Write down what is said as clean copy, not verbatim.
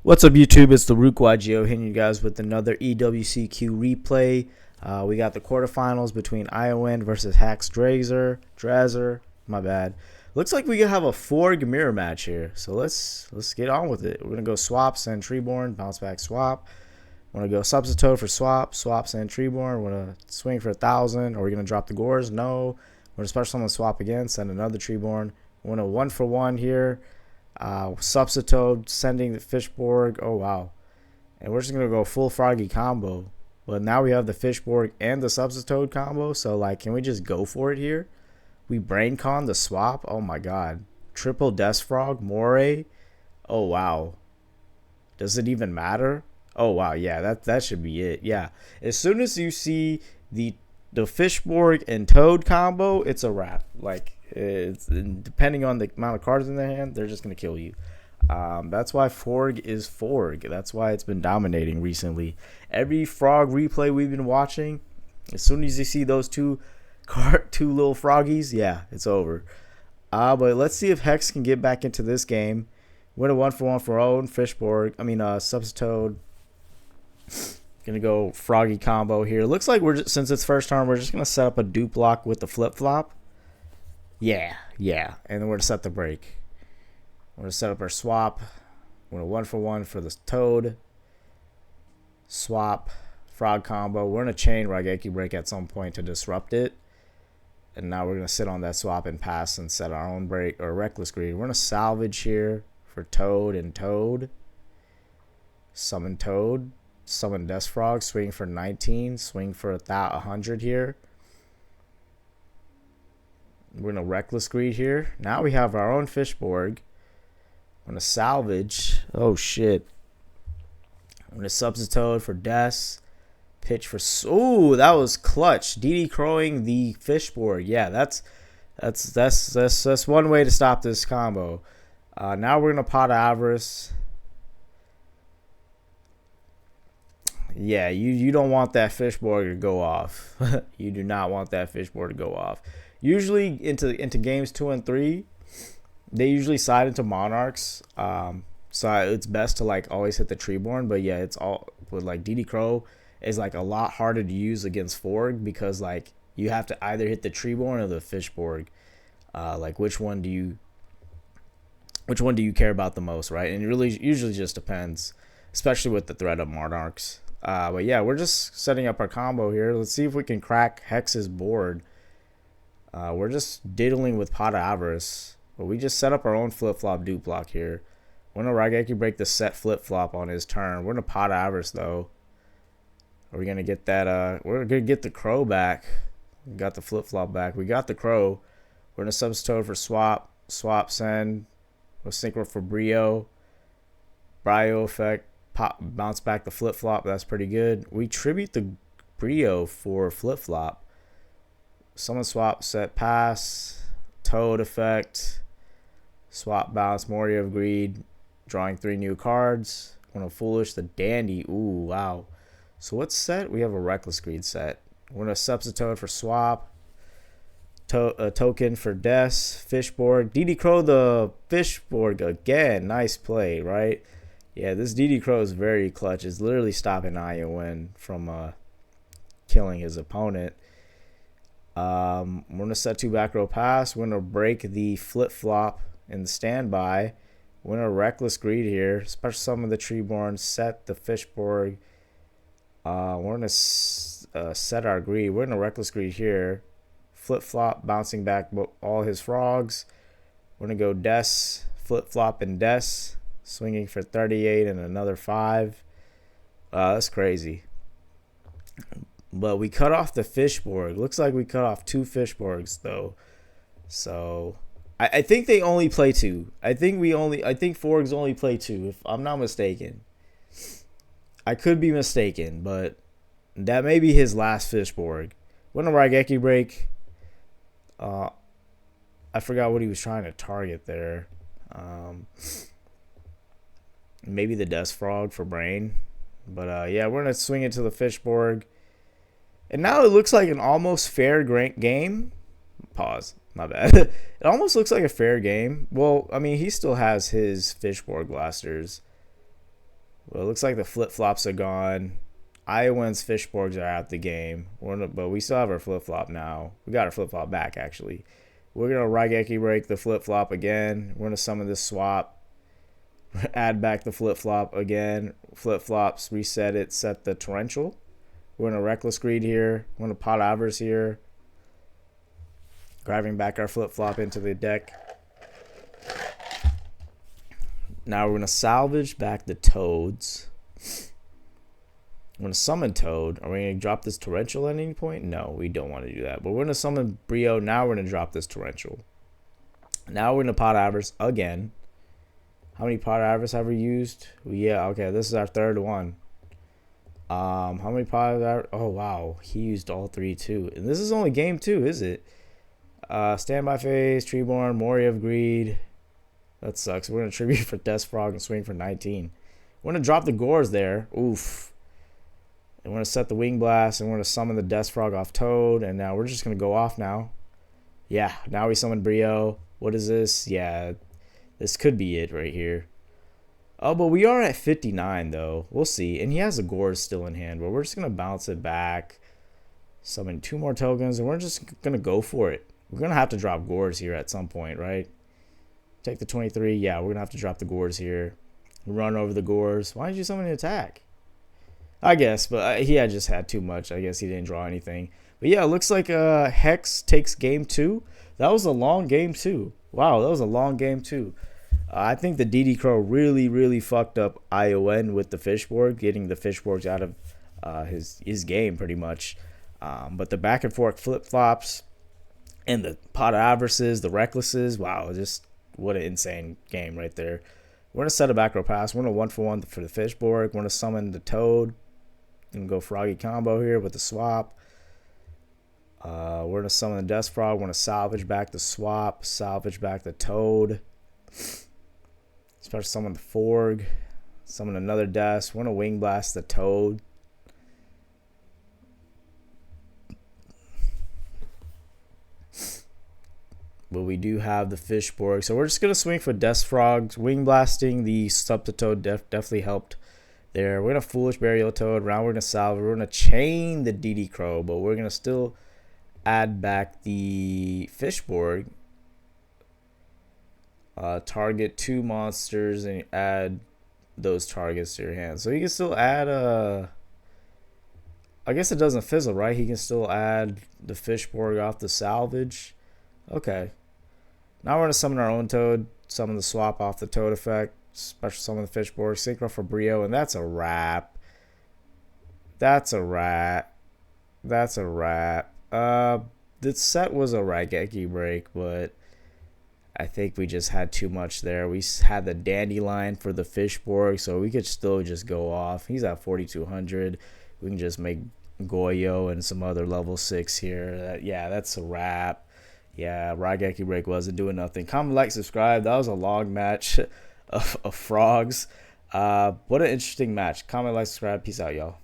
What's up, YouTube? It's TheRookYGO hitting you guys with another EWCQ replay. We got the quarterfinals between ION versus Hax Drazer. My bad. Looks like we could have a FORG mirror match here. So let's get on with it. We're gonna go swap, send Treeborn, bounce back, swap. We're gonna go substitute for swap, send Treeborn. We're gonna swing for 1,000. Are we gonna drop the gores? No. We're gonna special summon swap again, send another Treeborn. We're gonna 1-for-1 here. Substitute, sending the Fishborg. Oh wow. And we're just gonna go full froggy combo. But now we have the Fishborg and the substitute combo. So like, can we just go for it here? We brain con the swap. Oh my god. Triple Death Frog, Moray. Oh wow. Does it even matter? Oh wow, yeah, that should be it. Yeah. As soon as you see the Fishborg and Toad combo, it's a wrap. Like, it's depending on the amount of cards in their hand, they're just gonna kill you. That's why FORG is FORG. That's why it's been dominating recently. Every frog replay we've been watching, as soon as you see those two little froggies, yeah, it's over. But let's see if Hex can get back into this game. Win a 1-for-1 for own Fishborg. Substitute. Gonna go froggy combo here. Looks like since it's first turn, we're just gonna set up a dupe block with the flip flop. Yeah, and then we're gonna set the break. We're gonna set up our swap. We're gonna 1-for-1 for the Toad. Swap, frog combo. We're gonna chain Raigeki break at some point to disrupt it. And now we're gonna sit on that swap and pass and set our own break or reckless greed. We're gonna salvage here for Toad and Toad. Summon Toad. Summon Death Frog. Swing for 19. Swing for 100 here. We're gonna reckless greed here. Now we have our own Fishborg. I'm gonna salvage. Oh shit. I'm gonna substitute for Death. Pitch for. Ooh, that was clutch. DD crowing the Fishborg. Yeah, that's one way to stop this combo. Now we're gonna pot Avarice. Yeah, you don't want that Fishborg to go off. You do not want that Fishborg to go off. Usually into games 2 and 3, they usually side into Monarchs. So it's best to like always hit the Treeborn. But yeah, it's all with like DD Crow is like a lot harder to use against FORG because like you have to either hit the Treeborn or the Fishborg. Like which one do you care about the most, right? And it really usually just depends, especially with the threat of Monarchs. But yeah, we're just setting up our combo here. Let's see if we can crack Hex's board. We're just diddling with Pot of Avarice. But we just set up our own flip-flop dupe block here. We're going to Raigeki break the set flip-flop on his turn. We're going to Pot of Avarice, though. Are we going to get that? We're going to get the Crow back. We got the flip-flop back. We got the Crow. We're going to substitute for swap. Swap, send. We'll synchro for Brio. Brio effect. Pop, bounce back the flip-flop. That's pretty good. We tribute the Brio for flip-flop. Summon swap, set, pass. Toad effect. Swap, bounce, Moria of Greed. Drawing 3 new cards. One of Foolish, the Dandy. Ooh, wow. So what's set? We have a Reckless Greed set. We're going to substitute for swap. Token for Death. Fishborg. DD Crow the Fishborg again. Nice play, right? Yeah, this DD Crow is very clutch. It's literally stopping ION from killing his opponent. We're going to set 2 back row pass. We're going to break the flip-flop in the standby. We're going to Reckless Greed here. Special summon the Treeborn. Set the Fishborg. We're going to set our greed. We're going to Reckless Greed here. Flip-flop, bouncing back all his frogs. We're going to go Death, flip-flop, and Death. Swinging for 38 and another 5. That's crazy. But we cut off the Fishborg. Looks like we cut off 2 Fishborgs though. So I think they only play 2. I think FORGs only play 2, if I'm not mistaken. I could be mistaken, but that may be his last Fishborg. When a Raigeki break. I forgot what he was trying to target there. Maybe the Death Frog for Brain. But yeah, we're going to swing it to the Fishborg. And now it looks like an almost fair game. Pause. My bad. It almost looks like a fair game. Well, I mean, he still has his Fishborg blasters. Well, it looks like the flip-flops are gone. Iowans Fishborgs are out the game. But we still have our flip-flop now. We got our flip-flop back, actually. We're going to Raigeki break the flip-flop again. We're going to summon this swap. Add back the flip-flop again. Flip-flops, reset it, set the torrential. We're going to Reckless Greed here. We're going to Pot Avarice here. Grabbing back our flip-flop into the deck. Now we're going to salvage back the Toads. I'm going to summon Toad. Are we going to drop this torrential at any point? No, we don't want to do that. But we're going to summon Brio. Now we're going to drop this torrential. Now we're going to Pot Avarice again. How many Pot Avarice have we used? Yeah, okay, this is our third one. How many Pot Avarice? Oh, wow. He used all three, too. And this is only game 2, is it? Standby Phase, Treeborn, Moria of Greed. That sucks. We're going to tribute for Death Frog and swing for 19. We're going to drop the Gores there. Oof. And we're going to set the Wing Blast, and we're going to summon the Death Frog off Toad. And now we're just going to go off now. Yeah, now we summon Brio. What is this? Yeah, this could be it right here. Oh, but we are at 59, though. We'll see. And he has the Gores still in hand, but we're just going to bounce it back. Summon 2 more tokens, and we're just going to go for it. We're going to have to drop Gores here at some point, right? Take the 23. Yeah, we're going to have to drop the Gores here. Run over the Gores. Why did you summon an attack? I guess, but he had just had too much. I guess he didn't draw anything. But yeah, it looks like Hex takes game 2. That was a long game 2. Wow, that was a long game 2. I think the DD Crow really fucked up ION with the Fishborg, getting the Fishborgs out of his game pretty much. But the back and forth flip-flops and the Pot Avarices, the Recklesses, wow, just what an insane game right there. We're going to set a back row pass. We're going to 1-for-1 for the Fishborg. We're going to summon the Toad. We're going to go Froggy combo here with the swap. We're going to summon the Death Frog. We're going to salvage back the swap. Salvage back the Toad. Special summon the Forg. Summon another Death. We're going to Wing Blast the Toad. But we do have the Fishborg. So we're just going to swing for Death Frogs. Wing Blasting the Sub to Toad definitely helped there. We're going to Foolish Burial Toad. Round we're going to salvage. We're going to chain the DD Crow. But we're going to still add back the Fishborg. Target 2 monsters and add those targets to your hand. So you can still add I guess it doesn't fizzle, right? He can still add the Fishborg off the salvage. Okay. Now we're going to summon our own Toad. Summon the swap off the Toad effect. Special summon the Fishborg. Synchro for Brio. And that's a wrap. That's a wrap. That's a wrap. The set was a Raigeki break, but I think we just had too much there. We had the Dandelion for the Fishborg, so we could still just go off. He's at 4,200. We can just make Goyo and some other level 6 here. Yeah, that's a wrap. Yeah, Raigeki break wasn't doing nothing. Comment, like, subscribe. That was a long match of frogs. What an interesting match. Comment, like, subscribe. Peace out, y'all.